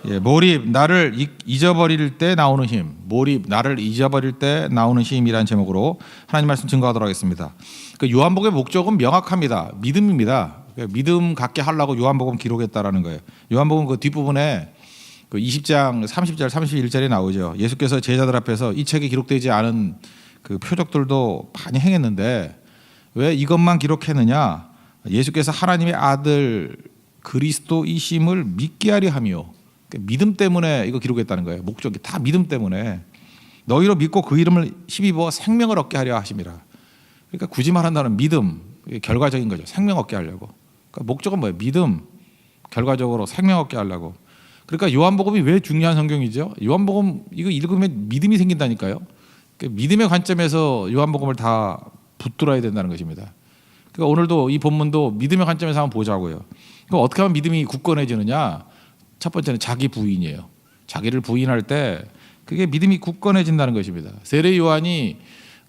예, 몰입 나를 잊어버릴 때 나오는 힘, 몰입 나를 잊어버릴 때 나오는 힘이라는 제목으로 하나님 말씀 증거하도록 하겠습니다. 그 요한복음의 목적은 명확합니다. 믿음입니다. 믿음 갖게 하려고 요한복음 기록했다라는 거예요. 요한복음 그 뒷부분에 그 20장 30절 31절에 나오죠. 예수께서 제자들 앞에서 이 책에 기록되지 않은 그 표적들도 많이 행했는데 왜 이것만 기록했느냐? 예수께서 하나님의 아들 그리스도이심을 믿게 하려 함이요. 믿음 때문에 이거 기록했다는 거예요. 목적이 다 믿음 때문에. 너희로 믿고 그 이름을 힘입어 생명을 얻게 하려 하심이라. 그러니까 굳이 말한다면 믿음, 결과적인 거죠. 생명 얻게 하려고. 그러니까 목적은 뭐예요? 믿음, 결과적으로 생명 얻게 하려고. 그러니까 요한복음이 왜 중요한 성경이죠? 요한복음 이거 읽으면 믿음이 생긴다니까요. 그러니까 믿음의 관점에서 요한복음을 다 붙들어야 된다는 것입니다. 그러니까 오늘도 이 본문도 믿음의 관점에서 한번 보자고요. 그럼 어떻게 하면 믿음이 굳건해지느냐? 첫 번째는 자기 부인이에요. 자기를 부인할 때 그게 믿음이 굳건해진다는 것입니다. 세례 요한이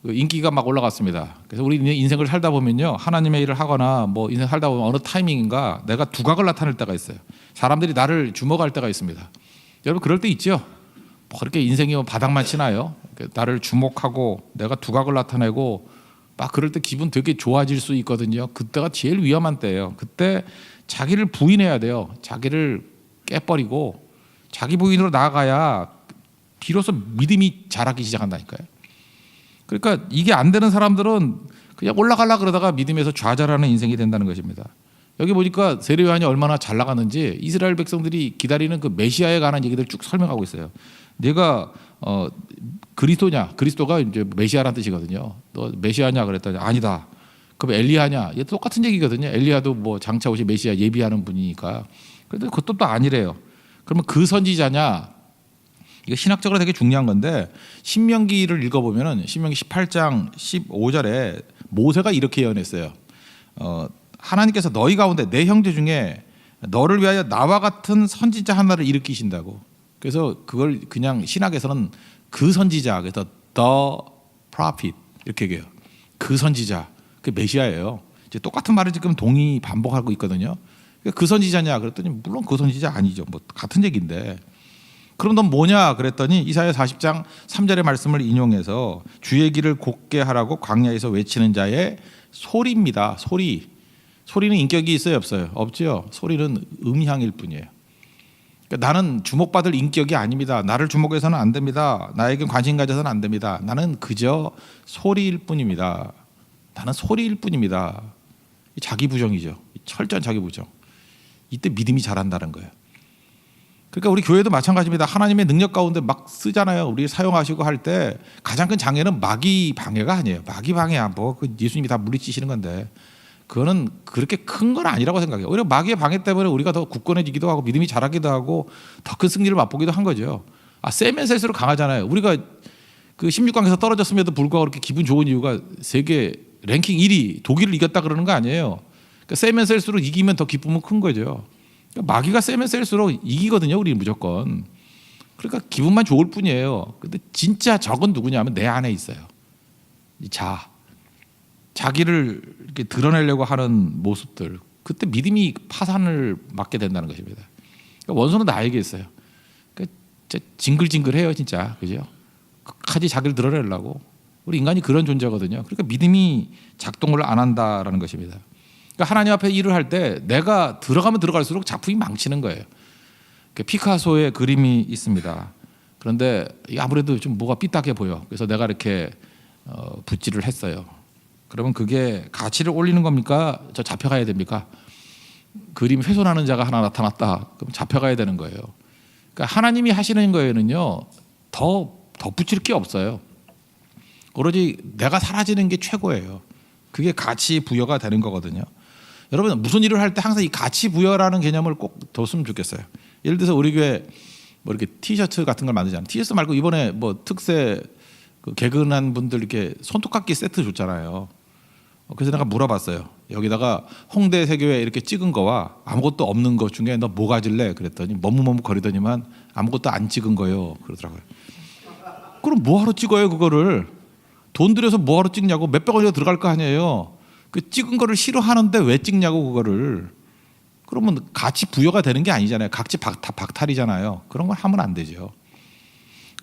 인기가 막 올라갔습니다. 그래서 우리 인생을 살다 보면요, 하나님의 일을 하거나 뭐 인생 살다 보면 어느 타이밍인가 내가 두각을 나타낼 때가 있어요. 사람들이 나를 주목할 때가 있습니다. 여러분 그럴 때 있죠. 뭐 그렇게 인생이 바닥만 치나요? 나를 주목하고 내가 두각을 나타내고 막 그럴 때 기분 되게 좋아질 수 있거든요. 그때가 제일 위험한 때예요. 그때 자기를 부인해야 돼요. 자기를 깨버리고 자기 부인으로 나아가야 비로소 믿음이 자라기 시작한다니까요. 그러니까 이게 안 되는 사람들은 그냥 올라가려고 그러다가 믿음에서 좌절하는 인생이 된다는 것입니다. 여기 보니까 세례 요한이 얼마나 잘 나가는지 이스라엘 백성들이 기다리는 그 메시아에 관한 얘기들 쭉 설명하고 있어요. 네가 그리스도냐? 그리스도가 이제 메시아라는 뜻이거든요. 너 메시아냐 그랬더니 아니다. 그럼 엘리야냐? 이게 똑같은 얘기거든요. 엘리야도 뭐 장차 오실 메시아 예비하는 분이니까. 그런데 그것도 또 아니래요. 그러면 그 선지자냐? 이거 신학적으로 되게 중요한 건데 신명기를 읽어보면은 신명기 18장 15절에 모세가 이렇게 예언했어요. 하나님께서 너희 가운데 내 형제 중에 너를 위하여 나와 같은 선지자 하나를 일으키신다고. 그래서 그걸 그냥 신학에서는 그 선지자, 그래서 the prophet 이렇게 얘기해요. 그 선지자, 그 메시아예요. 이제 똑같은 말을 지금 동의 반복하고 있거든요. 그 선지자냐 그랬더니 물론 그 선지자 아니죠. 뭐 같은 얘기인데. 그럼 넌 뭐냐 그랬더니 이사야 40장 3절의 말씀을 인용해서 주의 길을 곧게 하라고 광야에서 외치는 자의 소리입니다. 소리. 소리는 인격이 있어요 없어요? 없죠. 소리는 음향일 뿐이에요. 그러니까 나는 주목받을 인격이 아닙니다. 나를 주목해서는 안 됩니다. 나에게 관심 가져서는 안 됩니다. 나는 그저 소리일 뿐입니다. 나는 소리일 뿐입니다. 자기 부정이죠. 철저한 자기 부정. 이때 믿음이 자란다는 거예요. 그러니까 우리 교회도 마찬가지입니다. 하나님의 능력 가운데 막 쓰잖아요. 우리 사용하시고 할 때 가장 큰 장애는 마귀 방해가 아니에요. 마귀 방해야 뭐 예수님이 다 물리치시는 건데 그거는 그렇게 큰 건 아니라고 생각해요. 오히려 마귀의 방해 때문에 우리가 더 굳건해지기도 하고 믿음이 자라기도 하고 더 큰 승리를 맛보기도 한 거죠. 세면 셀수록 강하잖아요. 우리가 그 16강에서 떨어졌음에도 불구하고 그렇게 기분 좋은 이유가 세계 랭킹 1위 독일을 이겼다 그러는 거 아니에요. 그러니까 세면 셀수록 이기면 더 기쁨은 큰 거죠. 그러니까 마귀가 세면 셀수록 이기거든요. 우리 무조건. 그러니까 기분만 좋을 뿐이에요. 근데 진짜 적은 누구냐면 내 안에 있어요. 이 자기를 이렇게 드러내려고 하는 모습들. 그때 믿음이 파산을 맞게 된다는 것입니다. 그러니까 원수는 나에게 있어요. 그러니까 징글징글해요, 진짜. 그죠? 끝까지 자기를 드러내려고. 우리 인간이 그런 존재거든요. 그러니까 믿음이 작동을 안 한다라는 것입니다. 그러니까 하나님 앞에 일을 할 때 내가 들어가면 들어갈수록 작품이 망치는 거예요. 피카소의 그림이 있습니다. 그런데 아무래도 좀 뭐가 삐딱해 보여. 그래서 내가 이렇게 붓질을 했어요. 그러면 그게 가치를 올리는 겁니까? 저 잡혀가야 됩니까? 그림 훼손하는 자가 하나 나타났다. 그럼 잡혀가야 되는 거예요. 그러니까 하나님이 하시는 거에는요 더 덧붙일 게 없어요. 오로지 내가 사라지는 게 최고예요. 그게 가치 부여가 되는 거거든요. 여러분 무슨 일을 할 때 항상 이 가치 부여라는 개념을 꼭 뒀으면 좋겠어요. 예를 들어서 우리 교회 뭐 이렇게 티셔츠 같은 걸 만들잖아요. 티셔츠 말고 이번에 뭐 특세 그 개근한 분들 이렇게 손톱깎이 세트 줬잖아요. 그래서 내가 물어봤어요. 여기다가 홍대 세교회 이렇게 찍은 거와 아무것도 없는 것 중에 너 뭐 가질래? 그랬더니 머뭇머뭇거리더니만 아무것도 안 찍은 거예요. 그러더라고요. 그럼 뭐하러 찍어요 그거를? 돈 들여서 뭐하러 찍냐고. 몇백 원이라도 들어갈 거 아니에요. 그 찍은 거를 싫어하는데 왜 찍냐고 그거를. 그러면 가치 부여가 되는 게 아니잖아요. 가치 박탈이잖아요. 그런 걸 하면 안 되죠.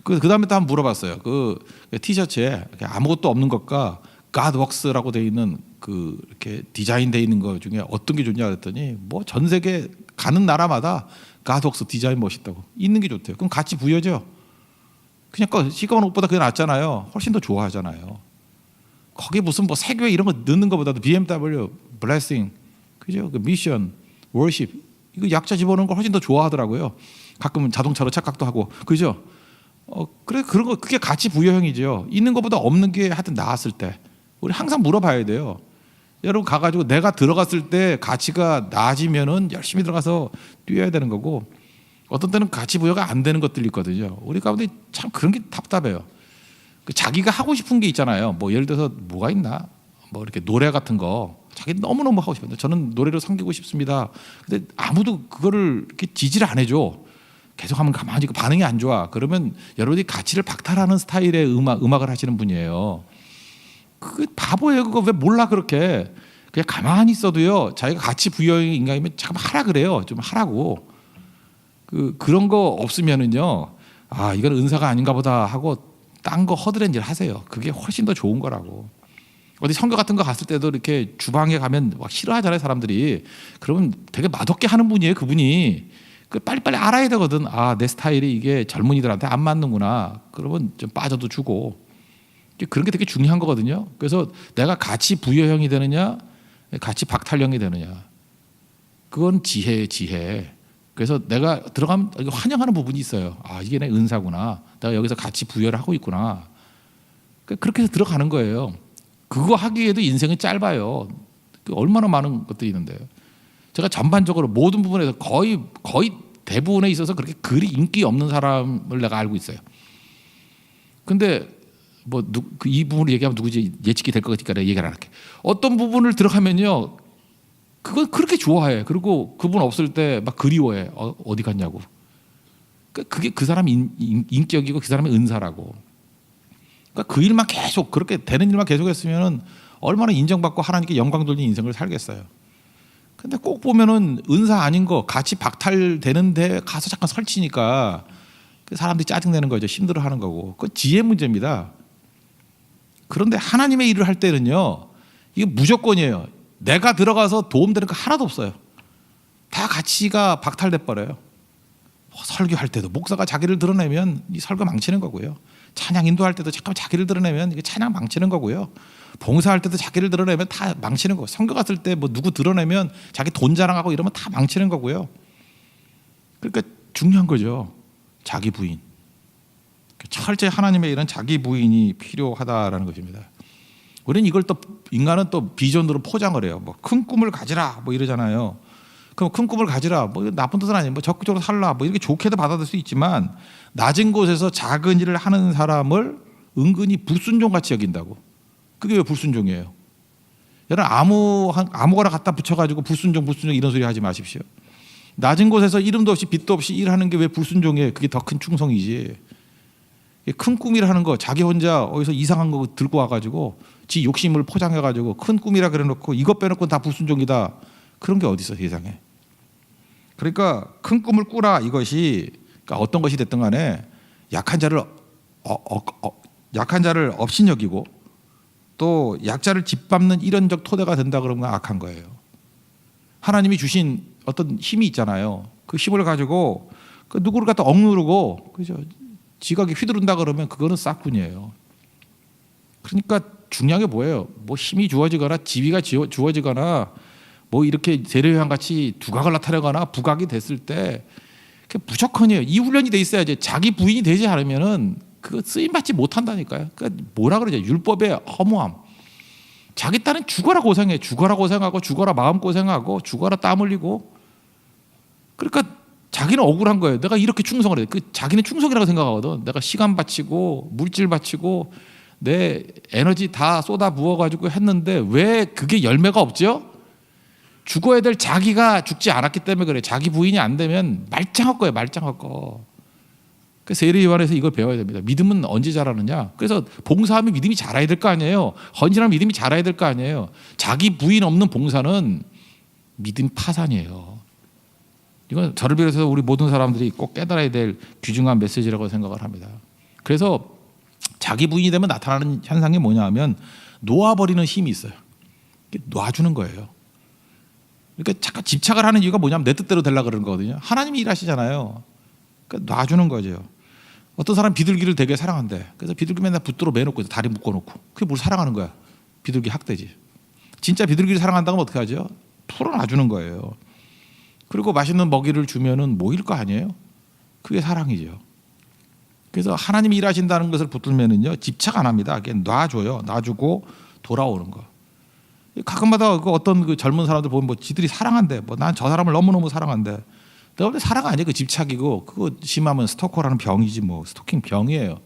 그 다음에 또 한번 물어봤어요. 그 티셔츠에 아무것도 없는 것과 God Works라고 돼 있는 그 이렇게 디자인돼 있는 거 중에 어떤 게 좋냐 그랬더니 뭐 전 세계 가는 나라마다 God Works 디자인 멋있다고 있는 게 좋대요. 그럼 가치 부여죠. 그냥 시꺼먼 옷보다 그게 낫잖아요. 훨씬 더 좋아하잖아요. 거기 무슨 뭐 세계 이런 거 넣는 것보다도 BMW, Blessing, 그죠? 그 미션, Worship 이거 약자 집어넣는 거 훨씬 더 좋아하더라고요. 가끔은 자동차로 착각도 하고, 그죠? 그래 그런 거 그게 가치 부여형이죠. 있는 것보다 없는 게 하여튼 나았을 때 우리 항상 물어봐야 돼요. 여러분 가가지고 내가 들어갔을 때 가치가 낮으면은 열심히 들어가서 뛰어야 되는 거고, 어떤 때는 가치 부여가 안 되는 것들이 있거든요. 우리 가운데 참 그런 게 답답해요. 자기가 하고 싶은 게 있잖아요. 뭐 예를 들어서 뭐가 있나? 뭐 이렇게 노래 같은 거 자기 너무너무 하고 싶은데 저는 노래로 섬기고 싶습니다. 근데 아무도 그거를 이렇게 지지를 안 해줘. 계속 하면 가만히 반응이 안 좋아. 그러면 여러분이 가치를 박탈하는 스타일의 음악을 하시는 분이에요. 그 바보예요. 그거 왜 몰라 그렇게. 그냥 가만히 있어도요. 자기가 가치 부여의 인간이면 잠깐 하라 그래요. 좀 하라고. 그런 거 없으면은요. 아 이건 은사가 아닌가 보다 하고 딴 거 허드렛 일 하세요. 그게 훨씬 더 좋은 거라고. 어디 선교 같은 거 갔을 때도 이렇게 주방에 가면 막 싫어하잖아요 사람들이. 그러면 되게 맛없게 하는 분이에요 그분이. 빨리빨리 알아야 되거든. 아, 내 스타일이 이게 젊은이들한테 안 맞는구나. 그러면 좀 빠져도 주고. 그런 게 되게 중요한 거거든요. 그래서 내가 가치 부여형이 되느냐 가치 박탈형이 되느냐, 그건 지혜예요, 지혜. 그래서 내가 들어가면 환영하는 부분이 있어요. 아 이게 내 은사구나. 내가 여기서 가치 부여를 하고 있구나. 그렇게 해서 들어가는 거예요. 그거 하기에도 인생이 짧아요. 얼마나 많은 것들이 있는데요. 제가 전반적으로 모든 부분에서 거의 대부분에 있어서 그렇게 그리 인기 없는 사람을 내가 알고 있어요. 근데 뭐 이 부분을 얘기하면 누구지 예측이 될 것 같으니까 내가 얘기를 안 할게. 어떤 부분을 들어가면요, 그건 그렇게 좋아해. 그리고 그분 없을 때 막 그리워해. 어디 갔냐고. 그게 그 사람 인격이고 그 사람의 은사라고. 그러니까 그 일만 계속 그렇게 되는 일만 계속했으면은 얼마나 인정받고 하나님께 영광 돌리는 인생을 살겠어요. 근데 꼭 보면은 은사 아닌 거 가치 박탈되는데 가서 잠깐 설치니까 그 사람들이 짜증내는 거죠. 힘들어하는 거고. 그건 지혜 문제입니다. 그런데 하나님의 일을 할 때는요, 이게 무조건이에요. 내가 들어가서 도움되는 거 하나도 없어요. 다 가치가 박탈돼 버려요. 설교할 때도 목사가 자기를 드러내면 이 설교 망치는 거고요. 찬양 인도할 때도 잠깐 자기를 드러내면 이게 찬양 망치는 거고요. 봉사할 때도 자기를 드러내면 다 망치는 거고, 선교 갔을 때 뭐 누구 드러내면 자기 돈 자랑하고 이러면 다 망치는 거고요. 그러니까 중요한 거죠. 자기 부인. 철저히 하나님의 일은 자기 부인이 필요하다라는 것입니다. 우리는 이걸 또 인간은 또 비전으로 포장을 해요. 뭐 큰 꿈을 가지라 뭐 이러잖아요. 그럼 큰 꿈을 가지라 뭐 나쁜 뜻은 아니에요. 뭐 적극적으로 살라 뭐 이렇게 좋게도 받아들일 수 있지만, 낮은 곳에서 작은 일을 하는 사람을 은근히 불순종같이 여긴다고. 그게 왜 불순종이에요? 여러분 아무거나 갖다 붙여가지고 불순종 이런 소리 하지 마십시오. 낮은 곳에서 이름도 없이 빛도 없이 일하는 게 왜 불순종이에요? 그게 더 큰 충성이지. 큰 꿈이라 는 거, 자기 혼자 어디서 이상한 거 들고 와가지고 지 욕심을 포장해가지고 큰 꿈이라 그래놓고 이것 빼놓고 다 불순종이다. 그런 게 어디 있어 세상에. 그러니까 큰 꿈을 꾸라 이것이, 그러니까 어떤 것이 됐든 간에 약한 자를 업신여기고 또 약자를 짓밟는 이런적 토대가 된다 그러면 악한 거예요. 하나님이 주신 어떤 힘이 있잖아요. 그 힘을 가지고 그 누구를 갖다 억누르고, 그죠? 지각이 휘두른다 그러면 그거는 싹군이에요. 그러니까 중요한 게 뭐예요? 뭐 힘이 주어지거나 지위가 주어지거나 뭐 이렇게 세례요한 같이 두각을 나타내거나 부각이 됐을 때 무조건이에요. 이 훈련이 돼 있어야지. 자기 부인이 되지 않으면은 그거 쓰임 받지 못한다니까요. 그러니까 뭐라 그러죠? 율법의 허무함. 자기 딴은 죽어라 고생해. 죽어라 고생하고 죽어라 마음 고생하고 죽어라 땀 흘리고. 그러니까 자기는 억울한 거예요. 내가 이렇게 충성을 해. 자기는 충성이라고 생각하거든. 내가 시간 바치고 물질 바치고 내 에너지 다 쏟아 부어가지고 했는데 왜 그게 열매가 없죠? 죽어야 될 자기가 죽지 않았기 때문에 그래. 자기 부인이 안 되면 말짱할 거예요. 말짱할 거. 그래서 세례 요한에서 이걸 배워야 됩니다. 믿음은 언제 자라느냐? 그래서 봉사하면 믿음이 자라야 될 거 아니에요. 헌신하면 믿음이 자라야 될 거 아니에요. 자기 부인 없는 봉사는 믿음 파산이에요. 이건 저를 비롯해서 우리 모든 사람들이 꼭 깨달아야 될 귀중한 메시지라고 생각을 합니다. 그래서 자기 부인이 되면 나타나는 현상이 뭐냐 하면 놓아버리는 힘이 있어요. 놔주는 거예요. 그러니까 잠깐 집착을 하는 이유가 뭐냐면 내 뜻대로 되려고 그러는 거거든요. 하나님이 일하시잖아요. 그러니까 놔주는 거죠. 어떤 사람 비둘기를 되게 사랑한대. 그래서 비둘기 맨날 붙들어 매놓고 다리 묶어놓고 그게 뭘 사랑하는 거야. 비둘기 학대지. 진짜 비둘기를 사랑한다면 어떻게 하죠? 풀어놔주는 거예요. 그리고 맛있는 먹이를 주면은 모일 거 아니에요? 그게 사랑이죠. 그래서 하나님이 일하신다는 것을 붙들면은요 집착 안 합니다. 그냥 놔줘요. 놔주고 돌아오는 거. 가끔마다 그 어떤 그 젊은 사람들 보면 뭐 지들이 사랑한대. 뭐 난 저 사람을 너무너무 사랑한대. 내가 볼 때 사랑 아니에요. 그 집착이고 그거 심하면 스토커라는 병이지 뭐 스토킹 병이에요.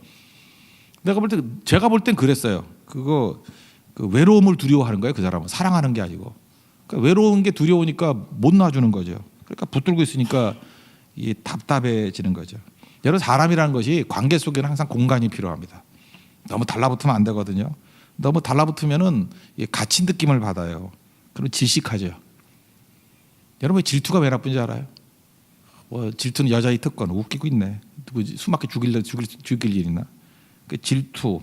내가 볼 때 제가 볼 땐 그랬어요. 그거 그 외로움을 두려워하는 거예요. 그 사람은 사랑하는 게 아니고 그러니까 외로운 게 두려우니까 못 놔주는 거죠. 그러니까 붙들고 있으니까 이게 답답해지는 거죠. 여러분 사람이라는 것이 관계 속에는 항상 공간이 필요합니다. 너무 달라붙으면 안 되거든요. 너무 달라붙으면은 갇힌 느낌을 받아요. 그럼 질식하죠. 여러분 질투가 왜 나쁜지 알아요? 뭐 질투는 여자의 특권. 웃기고 있네. 숨막혀 죽일 일 있나? 그 질투,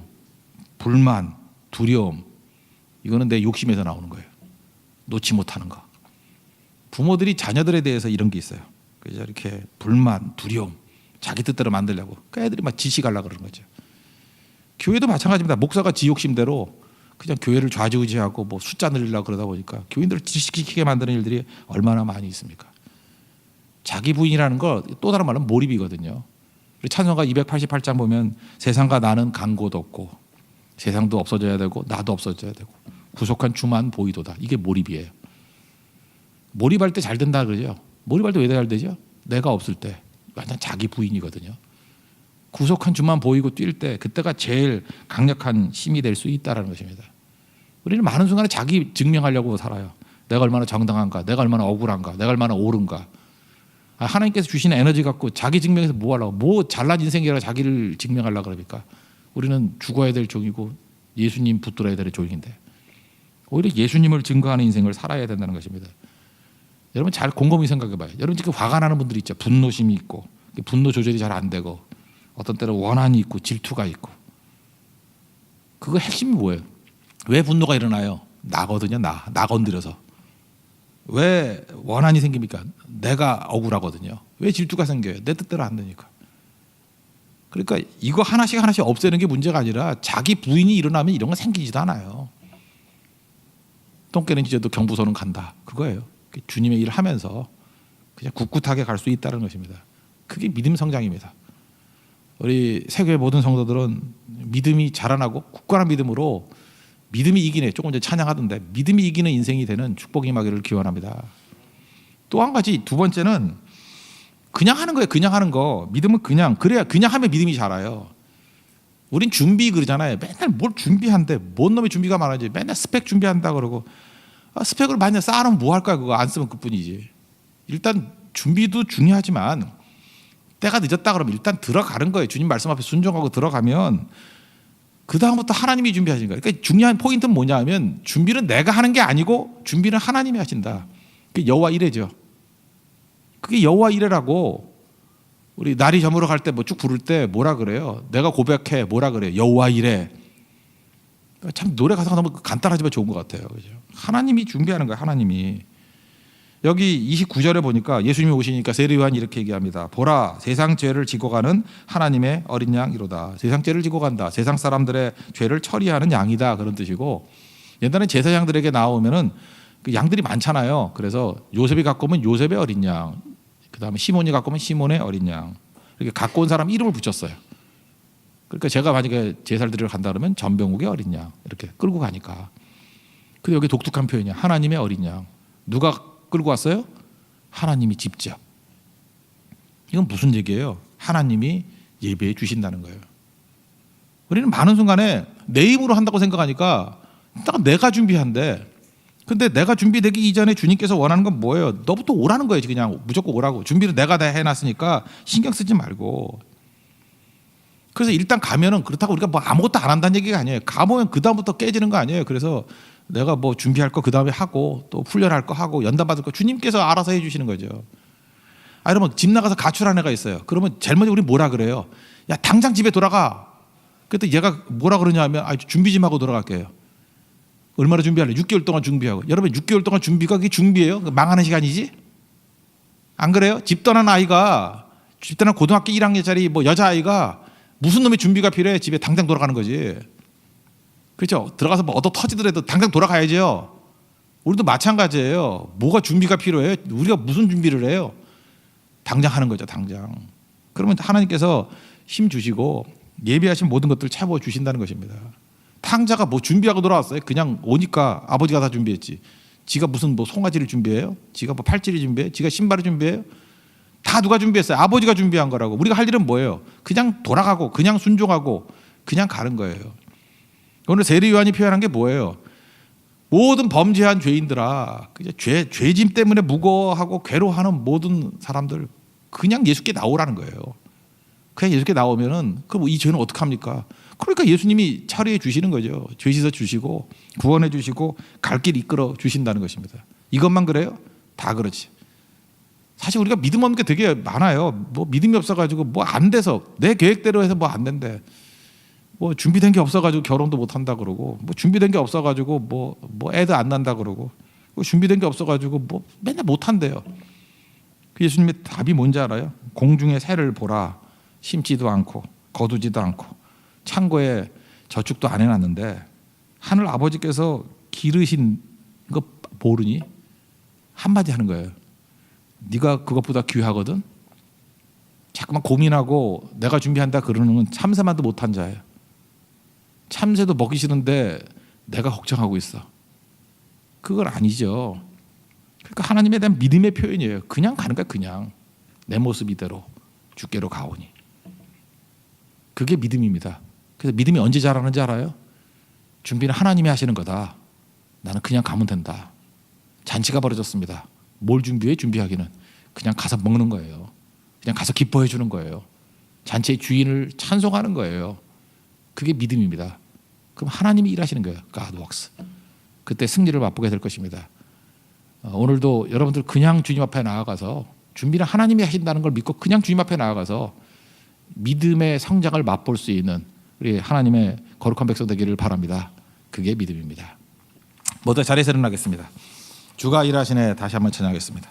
불만, 두려움 이거는 내 욕심에서 나오는 거예요. 놓지 못하는 거. 부모들이 자녀들에 대해서 이런 게 있어요. 그래서 이렇게 불만, 두려움, 자기 뜻대로 만들려고. 그 애들이 막 지식하려고 그러는 거죠. 교회도 마찬가지입니다. 목사가 지 욕심대로 그냥 교회를 좌지우지하고 뭐 숫자 늘리려고 그러다 보니까 교인들을 지식시키게 만드는 일들이 얼마나 많이 있습니까? 자기 부인이라는 거 또 다른 말은 몰입이거든요. 찬송가 288장 보면 세상과 나는 간곳 없고 세상도 없어져야 되고 나도 없어져야 되고 구속한 주만 보이도다. 이게 몰입이에요. 몰입할 때 잘 된다 그러죠. 몰입할 때 왜 잘 되죠? 내가 없을 때 완전 자기 부인이거든요. 구속한 주만 보이고 뛸 때 그때가 제일 강력한 힘이 될 수 있다는 것입니다. 우리는 많은 순간에 자기 증명하려고 살아요. 내가 얼마나 정당한가, 내가 얼마나 억울한가, 내가 얼마나 옳은가. 하나님께서 주신 에너지 갖고 자기 증명해서 뭐 하려고, 뭐 잘난 인생이라 자기를 증명하려고 그러니까 우리는 죽어야 될 종이고 예수님 붙들어야 될 종인데 오히려 예수님을 증거하는 인생을 살아야 된다는 것입니다. 여러분 잘 곰곰이 생각해 봐요. 여러분 지금 화가 나는 분들이 있죠. 분노심이 있고 분노 조절이 잘 안 되고 어떤 때는 원한이 있고 질투가 있고 그거 핵심이 뭐예요? 왜 분노가 일어나요? 나거든요. 나 건드려서. 왜 원한이 생깁니까? 내가 억울하거든요. 왜 질투가 생겨요? 내 뜻대로 안 되니까. 그러니까 이거 하나씩 없애는 게 문제가 아니라 자기 부인이 일어나면 이런 거 생기지도 않아요. 똥개는 짖어도 경부소는 간다. 그거예요. 주님의 일을 하면서 그냥 꿋꿋하게 갈 수 있다는 것입니다. 그게 믿음 성장입니다. 우리 세계 모든 성도들은 믿음이 자라나고 굳건한 믿음으로 믿음이 이기네. 조금 전에 찬양하던데 믿음이 이기는 인생이 되는 축복이 임하기를 기원합니다. 또 한 가지 두 번째는 그냥 하는 거예요. 그냥 하는 거. 믿음은 그냥 하면 믿음이 자라요. 우린 준비 그러잖아요. 맨날 뭘 준비한대. 뭔 놈의 준비가 많아지. 맨날 스펙 준비한다 그러고 스펙을 만약 쌓아놓으면 뭐 할 거야. 그거 안 쓰면 그뿐이지. 일단 준비도 중요하지만 때가 늦었다 그러면 일단 들어가는 거예요. 주님 말씀 앞에 순종하고 들어가면 그 다음부터 하나님이 준비하신 거예요. 그러니까 중요한 포인트는 뭐냐 하면 준비는 내가 하는 게 아니고 준비는 하나님이 하신다. 그게 여호와 이레죠. 그게 여호와 이레라고. 우리 날이 저물어 갈 때 뭐 쭉 부를 때 뭐라 그래요? 내가 고백해 뭐라 그래요? 여호와 이레. 참 노래 가사가 너무 간단하지만 좋은 것 같아요. 그죠? 하나님이 준비하는 거예요. 하나님이. 여기 29절에 보니까 예수님이 오시니까 세례 요한이 이렇게 얘기합니다. 보라 세상 죄를 지고 가는 하나님의 어린 양이로다. 세상 죄를 지고 간다. 세상 사람들의 죄를 처리하는 양이다. 그런 뜻이고 옛날에 제사장들에게 나오면은 그 양들이 많잖아요. 그래서 요셉이 갖고 오면 요셉의 어린 양, 그다음에 시몬이 갖고 오면 시몬의 어린 양 이렇게 갖고 온 사람 이름을 붙였어요. 그러니까 제가 만약에 제사를 드리러 간다 그러면 전병욱의 어린 양 이렇게 끌고 가니까. 근데 여기 독특한 표현이야. 하나님의 어린 양. 누가 끌고 왔어요? 하나님이 직접. 이건 무슨 얘기예요? 하나님이 예배해 주신다는 거예요. 우리는 많은 순간에 내 힘으로 한다고 생각하니까 딱 내가 준비한대. 근데 내가 준비되기 이전에 주님께서 원하는 건 뭐예요? 너부터 오라는 거예요. 그냥 무조건 오라고. 준비를 내가 다 해놨으니까 신경 쓰지 말고. 그래서 일단 가면은 그렇다고 우리가 뭐 아무것도 안 한다는 얘기가 아니에요. 가보면 그 다음부터 깨지는 거 아니에요. 그래서 내가 뭐 준비할 거 그 다음에 하고 또 훈련할 거 하고 연단 받을 거 주님께서 알아서 해주시는 거죠. 여러분 집 나가서 가출한 애가 있어요. 그러면 제일 먼저 우리 뭐라 그래요? 야 당장 집에 돌아가. 그때 얘가 뭐라 그러냐 하면 준비 좀 하고 돌아갈게요. 얼마나 준비할래? 6개월 동안 준비하고. 여러분 6개월 동안 준비가 그게 준비예요? 망하는 시간이지? 안 그래요? 집 떠난 아이가 집 떠난 고등학교 1학년짜리 뭐 여자아이가 무슨 놈의 준비가 필요해? 집에 당장 돌아가는 거지. 그렇죠? 들어가서 뭐 얻어 터지더라도 당장 돌아가야죠. 우리도 마찬가지예요. 뭐가 준비가 필요해요? 우리가 무슨 준비를 해요? 당장 하는 거죠. 당장. 그러면 하나님께서 힘 주시고 예비하신 모든 것들을 채워 주신다는 것입니다. 탕자가 뭐 준비하고 돌아왔어요? 그냥 오니까 아버지가 다 준비했지. 지가 무슨 뭐 송아지를 준비해요? 지가 뭐 팔찌를 준비해요? 지가 신발을 준비해요? 다 누가 준비했어요? 아버지가 준비한 거라고. 우리가 할 일은 뭐예요? 그냥 돌아가고 그냥 순종하고 그냥 가는 거예요. 오늘 세례 요한이 표현한 게 뭐예요? 모든 범죄한 죄인들아, 죄짐 때문에 무거워하고 괴로워하는 모든 사람들 그냥 예수께 나오라는 거예요. 그냥 예수께 나오면은 그럼 이 죄는 어떻게 합니까? 그러니까 예수님이 처리해 주시는 거죠. 죄 씻어 주시고 구원해 주시고 갈 길 이끌어 주신다는 것입니다. 이것만 그래요? 다 그렇지. 사실 우리가 믿음 없는 게 되게 많아요. 뭐 믿음이 없어가지고 뭐 안 돼서 내 계획대로 해서 뭐 안 된대. 뭐 준비된 게 없어가지고 결혼도 못 한다 그러고, 뭐 준비된 게 없어가지고 뭐 애도 안 난다 그러고, 뭐 준비된 게 없어가지고 뭐 맨날 못 한대요. 예수님의 답이 뭔지 알아요? 공중의 새를 보라. 심지도 않고 거두지도 않고 창고에 저축도 안 해놨는데 하늘 아버지께서 기르신 거 모르니? 한마디 하는 거예요. 네가 그것보다 귀하거든. 자꾸만 고민하고 내가 준비한다 그러는 건 참새만도 못한 자예요. 참새도 먹기 싫은데 내가 걱정하고 있어. 그건 아니죠. 그러니까 하나님에 대한 믿음의 표현이에요. 그냥 가는 거야. 그냥 내 모습 이대로 주께로 가오니. 그게 믿음입니다. 그래서 믿음이 언제 자라는지 알아요? 준비는 하나님이 하시는 거다. 나는 그냥 가면 된다. 잔치가 벌어졌습니다. 뭘 준비해? 준비하기는 그냥 가서 먹는 거예요. 그냥 가서 기뻐해 주는 거예요. 잔치의 주인을 찬송하는 거예요. 그게 믿음입니다. 그럼 하나님이 일하시는 거예요. God works. 그때 승리를 맛보게 될 것입니다. 오늘도 여러분들 그냥 주님 앞에 나아가서 준비를 하나님이 하신다는 걸 믿고 그냥 주님 앞에 나아가서 믿음의 성장을 맛볼 수 있는 우리 하나님의 거룩한 백성 되기를 바랍니다. 그게 믿음입니다. 모두 자리에서 일어나겠습니다. 주가 일하시네 다시 한번 찬양하겠습니다.